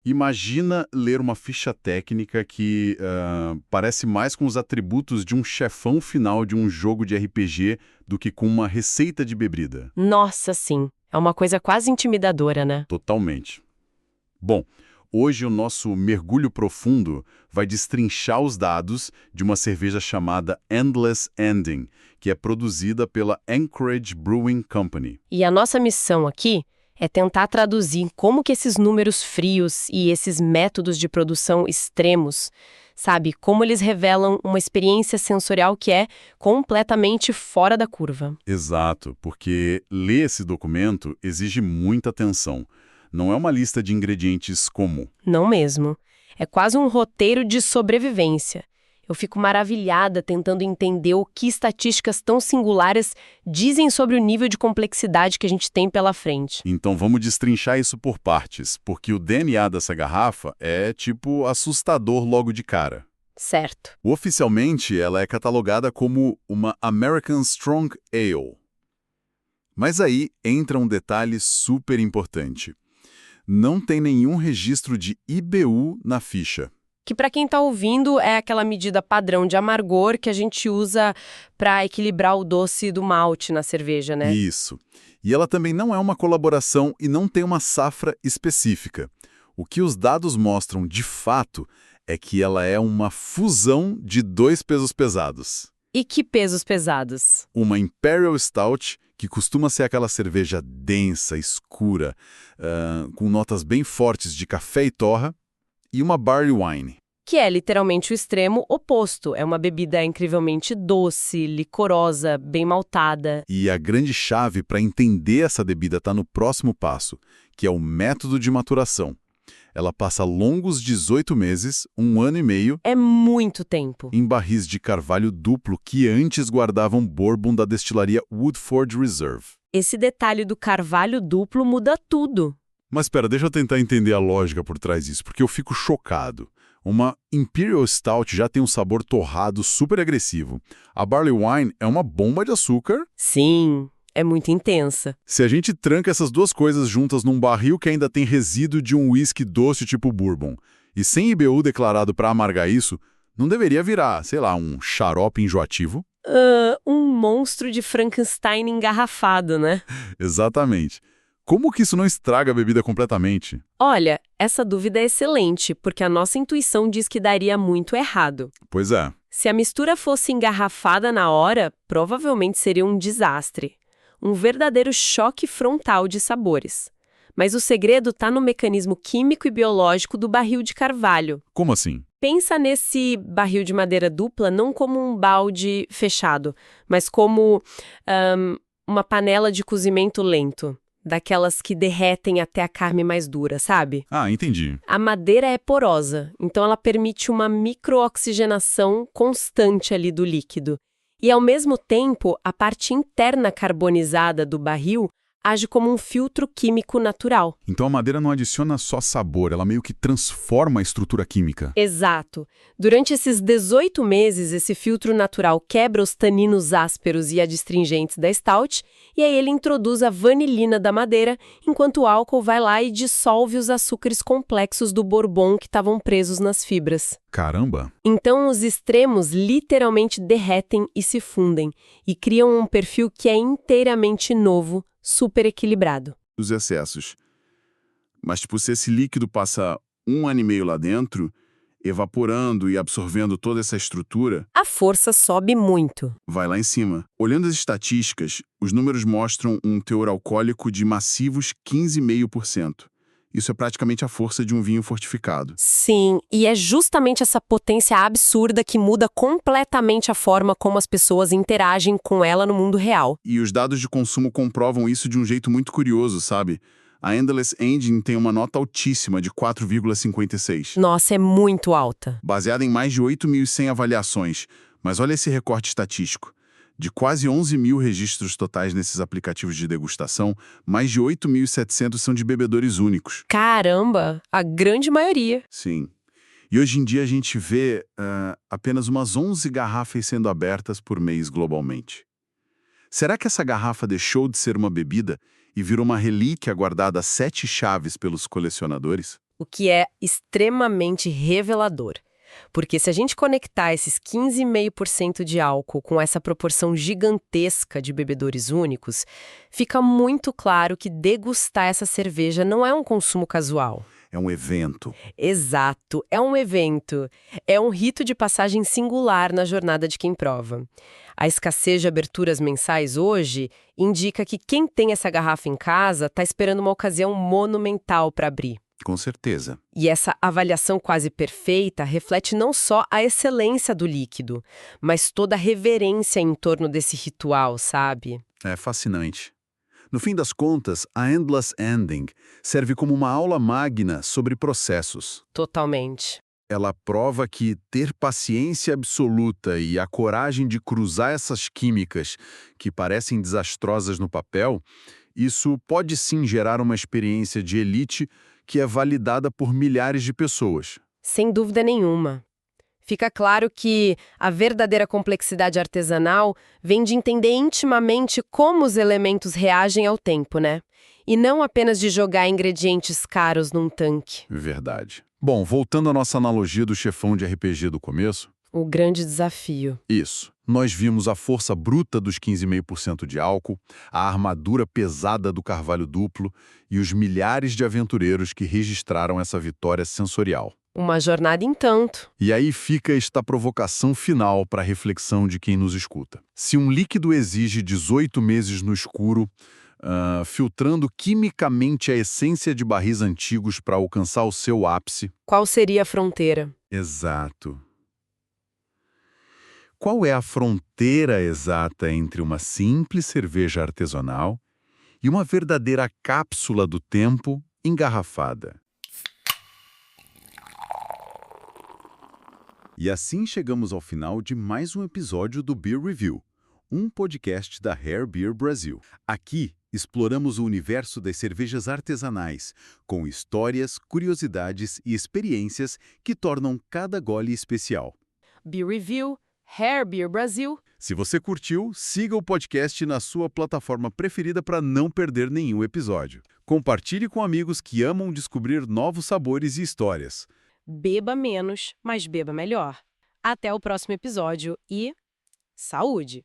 Imagina ler uma ficha técnica que parece mais com os atributos de um chefão final de um jogo de RPG do que com uma receita de bebida. Nossa, sim. É uma coisa quase intimidadora, né? Totalmente. Bom, hoje o nosso mergulho profundo vai destrinchar os dados de uma cerveja chamada Endless Ending, que é produzida pela Anchorage Brewing Company. E a nossa missão aqui é tentar traduzir como que esses números frios e esses métodos de produção extremos, sabe, como eles revelam uma experiência sensorial que é completamente fora da curva. Exato, porque ler esse documento exige muita atenção. Não é uma lista de ingredientes comum. Não mesmo. É quase um roteiro de sobrevivência. Eu fico maravilhada tentando entender o que estatísticas tão singulares dizem sobre o nível de complexidade que a gente tem pela frente. Então vamos destrinchar isso por partes, porque o DNA dessa garrafa é, tipo, assustador logo de cara. Certo. Oficialmente, ela é catalogada como uma American Strong Ale. Mas aí entra um detalhe super importante. Não tem nenhum registro de IBU na ficha. Que para quem está ouvindo é aquela medida padrão de amargor que a gente usa para equilibrar o doce do malte na cerveja, né? Isso. E ela também não é uma colaboração e não tem uma safra específica. O que os dados mostram de fato é que ela é uma fusão de dois pesos pesados. E que pesos pesados? Uma Imperial Stout, que costuma ser aquela cerveja densa, escura, com notas bem fortes de café e torra, e uma Barley Wine. Que é literalmente o extremo oposto. É uma bebida incrivelmente doce, licorosa, bem maltada. E a grande chave para entender essa bebida está no próximo passo, que é o método de maturação. Ela passa longos 18 meses, 1 ano e meio, É muito tempo. em barris de carvalho duplo que antes guardavam bourbon da destilaria Woodford Reserve. Esse detalhe do carvalho duplo muda tudo. Mas espera, deixa eu tentar entender a lógica por trás disso, porque eu fico chocado. Uma Imperial Stout já tem um sabor torrado super agressivo. A Barley Wine é uma bomba de açúcar. Sim, é muito intensa. Se a gente tranca essas duas coisas juntas num barril que ainda tem resíduo de um whisky doce tipo bourbon, e sem IBU declarado para amargar isso, não deveria virar, sei lá, um xarope enjoativo? Um monstro de Frankenstein engarrafado, né? Exatamente. Como que isso não estraga a bebida completamente? Olha, essa dúvida é excelente, porque a nossa intuição diz que daria muito errado. Pois é. Se a mistura fosse engarrafada na hora, provavelmente seria um desastre. Um verdadeiro choque frontal de sabores. Mas o segredo está no mecanismo químico e biológico do barril de carvalho. Como assim? Pensa nesse barril de madeira dupla não como um balde fechado, mas como uma panela de cozimento lento. Daquelas que derretem até a carne mais dura, sabe? Ah, entendi. A madeira é porosa, então ela permite uma microoxigenação constante ali do líquido. E, ao mesmo tempo, a parte interna carbonizada do barril age como um filtro químico natural. Então a madeira não adiciona só sabor, ela meio que transforma a estrutura química. Exato. Durante esses 18 meses, esse filtro natural quebra os taninos ásperos e adstringentes da stout, e aí ele introduz a vanilina da madeira, enquanto o álcool vai lá e dissolve os açúcares complexos do bourbon que estavam presos nas fibras. Caramba! Então os extremos literalmente derretem e se fundem, e criam um perfil que é inteiramente novo, super equilibrado. Os excessos. Mas, tipo, se esse líquido passa 1 ano e meio lá dentro, evaporando e absorvendo toda essa estrutura, A força sobe muito. vai lá em cima. Olhando as estatísticas, os números mostram um teor alcoólico de massivos 15,5%. Isso é praticamente a força de um vinho fortificado. Sim, e é justamente essa potência absurda que muda completamente a forma como as pessoas interagem com ela no mundo real. E os dados de consumo comprovam isso de um jeito muito curioso, sabe? A Endless Ending tem uma nota altíssima de 4,56. Nossa, é muito alta. Baseada em mais de 8.100 avaliações. Mas olha esse recorte estatístico. De quase 11 mil registros totais nesses aplicativos de degustação, mais de 8.700 são de bebedores únicos. Caramba, a grande maioria. Sim. E hoje em dia a gente vê apenas umas 11 garrafas sendo abertas por mês globalmente. Será que essa garrafa deixou de ser uma bebida e virou uma relíquia guardada a 7 chaves pelos colecionadores? o que é extremamente revelador. Porque se a gente conectar esses 15,5% de álcool com essa proporção gigantesca de bebedores únicos, fica muito claro que degustar essa cerveja não é um consumo casual. É um evento. Exato, é um evento. É um rito de passagem singular na jornada de quem prova. A escassez de aberturas mensais hoje indica que quem tem essa garrafa em casa está esperando uma ocasião monumental para abrir. Com certeza. E essa avaliação quase perfeita reflete não só a excelência do líquido, mas toda a reverência em torno desse ritual, sabe? É fascinante. No fim das contas, a Endless Ending serve como uma aula magna sobre processos. Totalmente. Ela prova que ter paciência absoluta e a coragem de cruzar essas químicas que parecem desastrosas no papel, isso pode sim gerar uma experiência de elite que é validada por milhares de pessoas. Sem dúvida nenhuma. Fica claro que a verdadeira complexidade artesanal vem de entender intimamente como os elementos reagem ao tempo, né? E não apenas de jogar ingredientes caros num tanque. Verdade. Bom, voltando à nossa analogia do chefão de RPG do começo. O grande desafio. Isso. Nós vimos a força bruta dos 15,5% de álcool, a armadura pesada do carvalho duplo e os milhares de aventureiros que registraram essa vitória sensorial. Uma jornada em tanto. E aí fica esta provocação final para a reflexão de quem nos escuta. Se um líquido exige 18 meses no escuro, filtrando quimicamente a essência de barris antigos para alcançar o seu ápice... Qual seria a fronteira? Exato. Qual é a fronteira exata entre uma simples cerveja artesanal e uma verdadeira cápsula do tempo engarrafada? E assim chegamos ao final de mais um episódio do Beer Review, um podcast da Rare Beer Brasil. Aqui exploramos o universo das cervejas artesanais, com histórias, curiosidades e experiências que tornam cada gole especial. Beer Review, Rare Beer Brasil. Se você curtiu, siga o podcast na sua plataforma preferida para não perder nenhum episódio. Compartilhe com amigos que amam descobrir novos sabores e histórias. Beba menos, mas beba melhor. Até o próximo episódio e saúde!